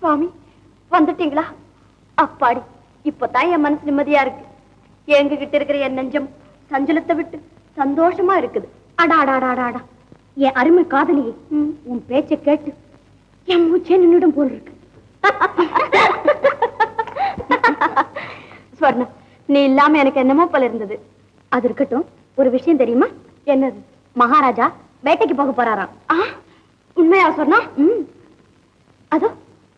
சுவாமி வந்துட்டீங்களா? அப்பாடி, இப்பதான் என் மனசு நிம்மதியா இருக்கு. எங்க கிட்ட இருக்கிற என் நெஞ்சம் சஞ்சலத்தை விட்டு சந்தோஷமா இருக்குது. அடா அடா அடா அடா, என் அருமை காதலியே, உன் பேச்சை கேட்டு என் மூச்சே நின்னுடும் போல் இருக்கு. ஸ்வர்ணம், நீ இல்லாம எனக்கு என்னமோ போல இருந்தது. அது இருக்கட்டும், ஒரு விஷயம் தெரியுமா? என்னது? மகாராஜா வேட்டைக்கு போக போறாராம். உண்மையா சொன்னா? அதோ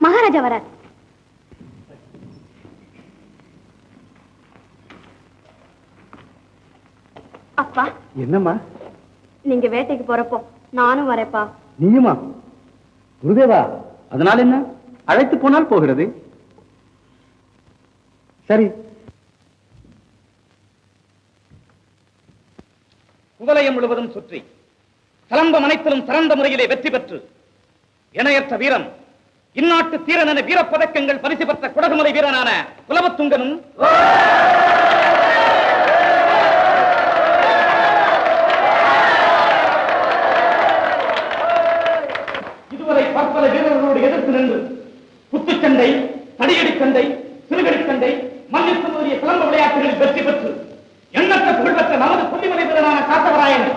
மகாராஜா வரார். அப்பா. என்னம்மா? நீங்க வேட்டைக்கு போறப்போ நானும் வரேப்பா. நீயுமா? குருதேவா, அதனால என்ன? அழைத்து போனால் போகிறது. சரி. குவலயம் முழுவதும் சுற்றி கலம்பம் அனைத்திலும் சிறந்த முறையிலே வெற்றி பெற்று இணையற்ற வீரன், இந்நாட்டு தீரன் என வீரப்பதக்கங்கள் பரிசு பெற்ற குடகுமலை வீரனான குலவத்துங்கனும் இதுவரை பற்பல வீரர்களோடு எதிர்த்து நின்று குத்துச்சண்டை, தடியடி சண்டை, சிறுகடி சண்டை, மல்யுத்தம் முதலிய சிலம்ப விளையாட்டுகளில் வெற்றி பெற்று எண்ணற்ற புகழ்பெற்ற நமது கொல்லிமலை வீரனான காத்தவராயன்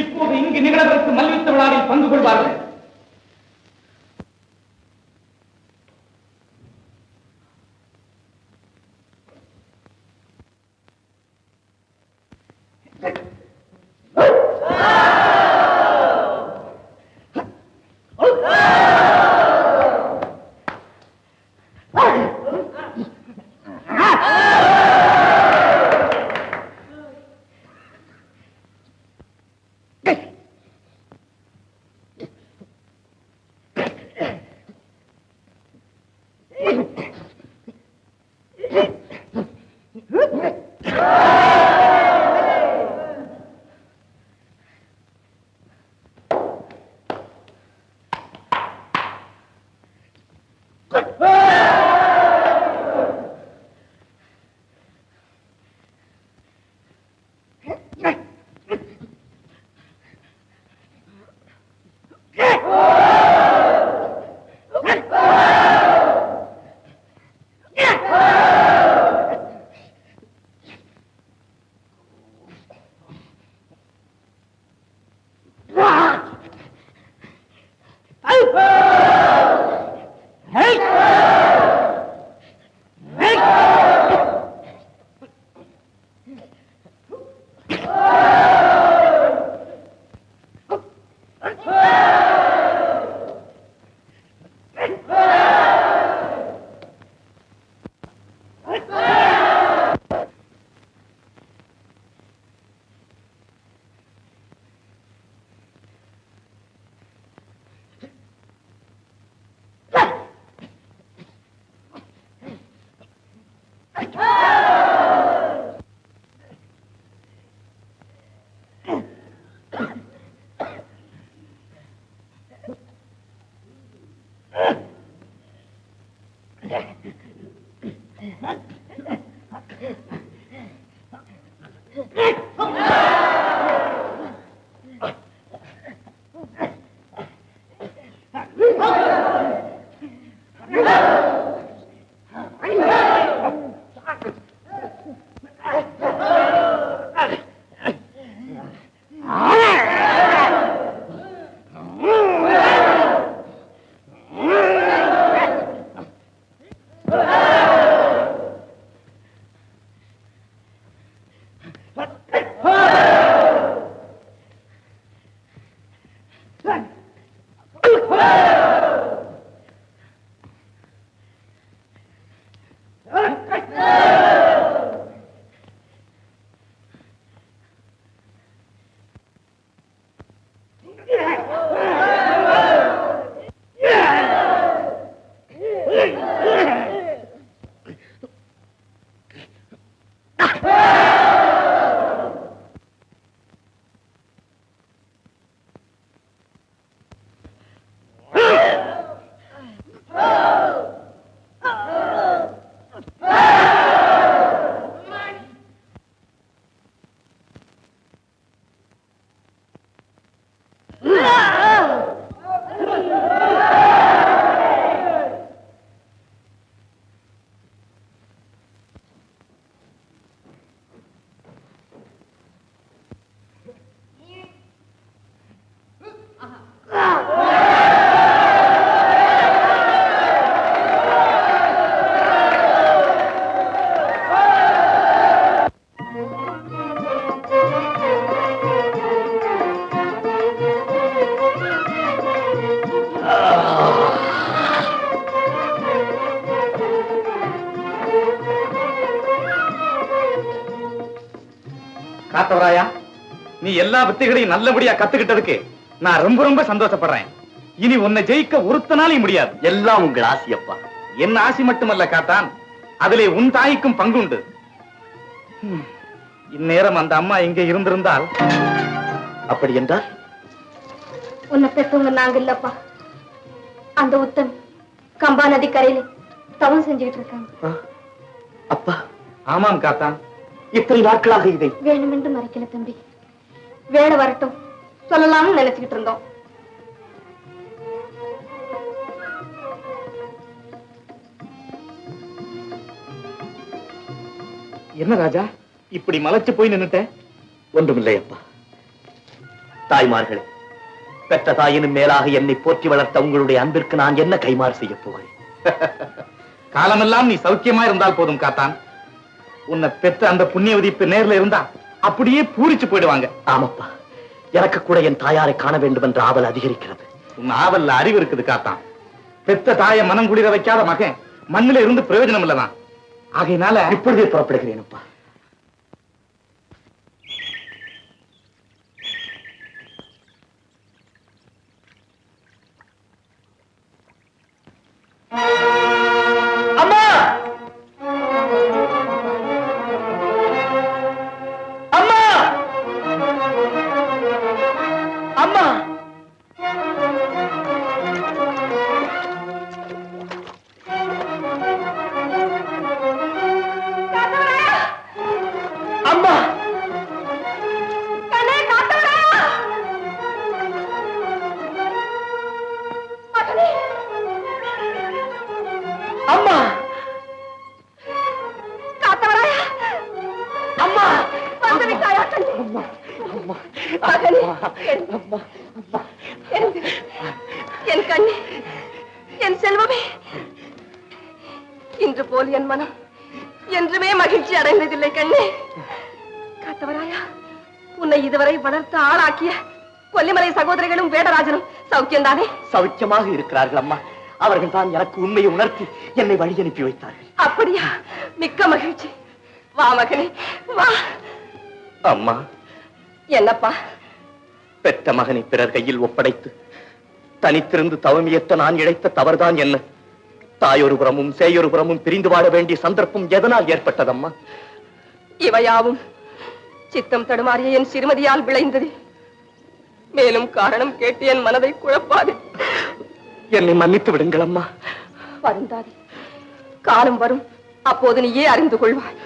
இப்போது இங்கு நிகழவிருக்கும் மல்யுத்த விழாவில் பங்கு கொள்வார்கள். காத்தவராயா, நீ எல்லா வித்தைகளையும் நல்லபடியா கத்துக்கிட்டதுக்கு நான் ரொம்ப ரொம்ப சந்தோஷப்படுறேன். இனி உன்னை ஜெயிக்க ஒருத்தனாலையும் முடியாது. எல்லாம் உங்கள் ஆசையப்பா. என் ஆசி மட்டுமல்ல காத்தான், அதிலே உன் தாய்க்கும் பங்குண்டு. இந்நேரம் அந்த அம்மா இங்கே இருந்திருந்தால். அப்படி என்றால் உன்னை பெற்றவங்க நாங்க இல்லப்பா. அந்த உத்தம் கம்பா நதி கரையில தவம் செஞ்சுக்கிட்டு இருக்காங்க. அப்பா. ஆமாம் காத்தான். இத்தனை நாட்களாக இதை வேணுமென்று மறைக்கல தம்பி. வேலை வரட்டும் சொல்லலாம்னு நினைச்சுக்கிட்டு இருந்தோம். என்ன ராஜா, இப்படி மலைச்சு போய் நின்னுட்ட? ஒன்றுமில்லை அப்பா. தாய்மார்களே, பெற்ற தாயினும் மேலாக என்னை போற்றி வளர்த்த உங்களுடைய அன்பிற்கு நான் என்ன கைமாறு செய்ய போகிறேன்? காலமெல்லாம் நீ சௌக்கியமா இருந்தால் போதும் காத்தான். உன்னை பெற்ற அந்த புண்ணியவதி இப்ப நேர்ல இருந்தா அப்படியே பூரிச்சு போயிடுவாங்க. ஆமப்பா, எனக்கு கூட என் தாயாரை காண வேண்டும் என்ற ஆவல் அதிகரிக்கிறது. உன் ஆவல்ல அறிவு இருக்குது காத்தான். பெத்த தாயை மனம் குளிர வைக்காத மகன் மண்ணில இருந்து பிரயோஜனம் இல்லதான். ஆகையினால இப்பொழுதே புறப்படுகிறேன் அப்பா. அம்மா! அம்மா! அம்மா! அம்மா! அம்மா! காத்தவராயா, அம்மா! வந்து விட்டாயா கண்ணே? அம்மா! அம்மா! மகனே, அம்மா! அம்மா! என் கண்ணே, என் செல்வமே, இன்று போல் என் மனம் என்றுமே மகிழ்ச்சி அடைந்ததில்லை கண்ணே. காத்தவராயா, உன்னை இதுவரை வளர்த்து ஆளாக்கிய கொல்லிமலை சகோதரிகளும் வேடராஜனும் சௌக்கியம்தானே? சௌக்கியமாக இருக்கிறார்கள் அம்மா. அவர்கள் தான் எனக்கு உண்மையை உணர்த்தி என்னை வழி அனுப்பி வைத்தார்கள். அப்படியா? மிக்க மகிழ்ச்சி. வா மகனே, வா. அம்மா, என்னப்பா? பெற்ற மகனை பிறர் கையில் ஒப்படைத்து தனித்திருந்து தவமியற்ற நான் இழைத்த தவறுதான் என்ன? தாயொரு புறமும் சேயொரு புறமும் பிரிந்து வாழ வேண்டிய சந்தர்ப்பம் எதனால் ஏற்பட்டதம்மா? இவையாவும் சித்தம் தடுமாறிய என் சிறுமதியால் விளைந்தது. மேலும் காரணம் கேட்டு என் மனதை குழப்பாது. என்னை மன்னித்து விடுங்கள் அம்மா. வருந்தாதே, காலம் வரும், அப்போது நீயே அறிந்து கொள்வாய்.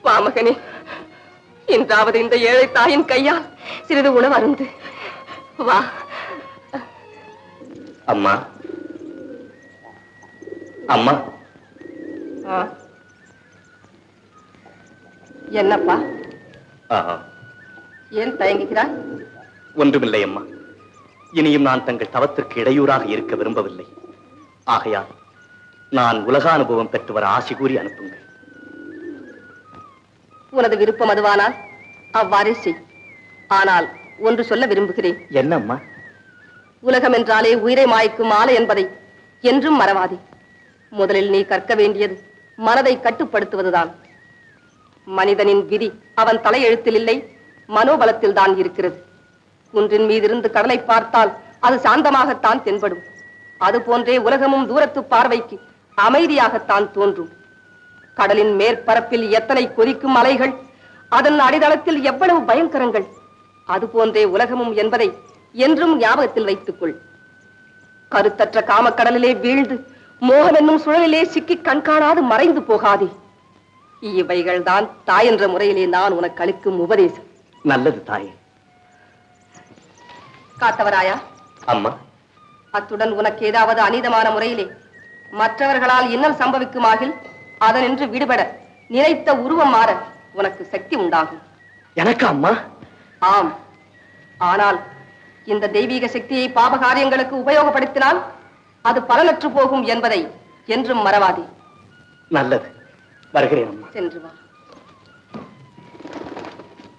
வா மகனே, இன்றாவது இந்த ஏழை தாயின் கையால் சிறிது உணவு அருந்து. வா. அம்மா, அம்மா. என்னப்பா, ஏன் தயங்குகிறாய்? ஒன்றுமில்லை அம்மா. இனியும் நான் தங்கள் தவத்திற்கு இடையூறாக இருக்க விரும்பவில்லை. ஆகையால் நான் உலகானுபவம் பெற்று வர ஆசி கூறி அனுப்புங்கள். உனது விருப்பம் அதுவானால் அவ்வாறே செய். ஆனால் ஒன்று சொல்ல விரும்புகிறேன். என்ன அம்மா? உலகம் என்றாலே உயிரை மாய்க்கும் ஆலை என்பதை என்றும் மறவாதே. முதலில் நீ கற்க வேண்டியது மனதை கட்டுப்படுத்துவதுதான். மனிதனின் விதி அவன் தலையெழுத்தில் இல்லை, மனோபலத்தில் தான் இருக்கிறது. குன்றின் மீதிருந்து கடலை பார்த்தால் அது சாந்தமாகத்தான் தென்படும். அது போன்றே உலகமும் தூரத்து பார்வைக்கு அமைதியாகத்தான் தோன்றும். கடலின் மேற்பரப்பில் எத்தனை கொதிக்கும் அலைகள், அதன் அடித்தளத்தில் எவ்வளவு பயங்கரங்கள், அது போன்றே உலகமும் என்பதை என்றும் ஞாபகத்தில் வைத்துக்கொள். கருத்தற்ற காமக்கடலிலே வீழ்ந்து மோகம் என்னும் சுழலிலே சிக்கி கண்காணாது மறைந்து போகாதே. இவைகள் தான் தாய் என்ற முறையிலே நான் உனக்கு அளிக்கும் உபதேசம். நல்லது தாயே. காத்தவராயா, அம்மா, அத்துடன் உனக்கு ஏதாவது அநீதமான முறையிலே மற்றவர்களால் இன்னல் சம்பவிக்குமாகில் அதனின்று விடுபட நினைத்த உருவம் மாற உனக்கு சக்தி உண்டாகும். எனக்கு அம்மா? ஆம். ஆனால் இந்த தெய்வீக சக்தியை பாபகாரியங்களுக்கு உபயோகப்படுத்தினால் அது பலனற்று போகும் என்பதை என்றும் மறவாதே. நல்லது, வருகிறேன் அம்மா. சென்று வா.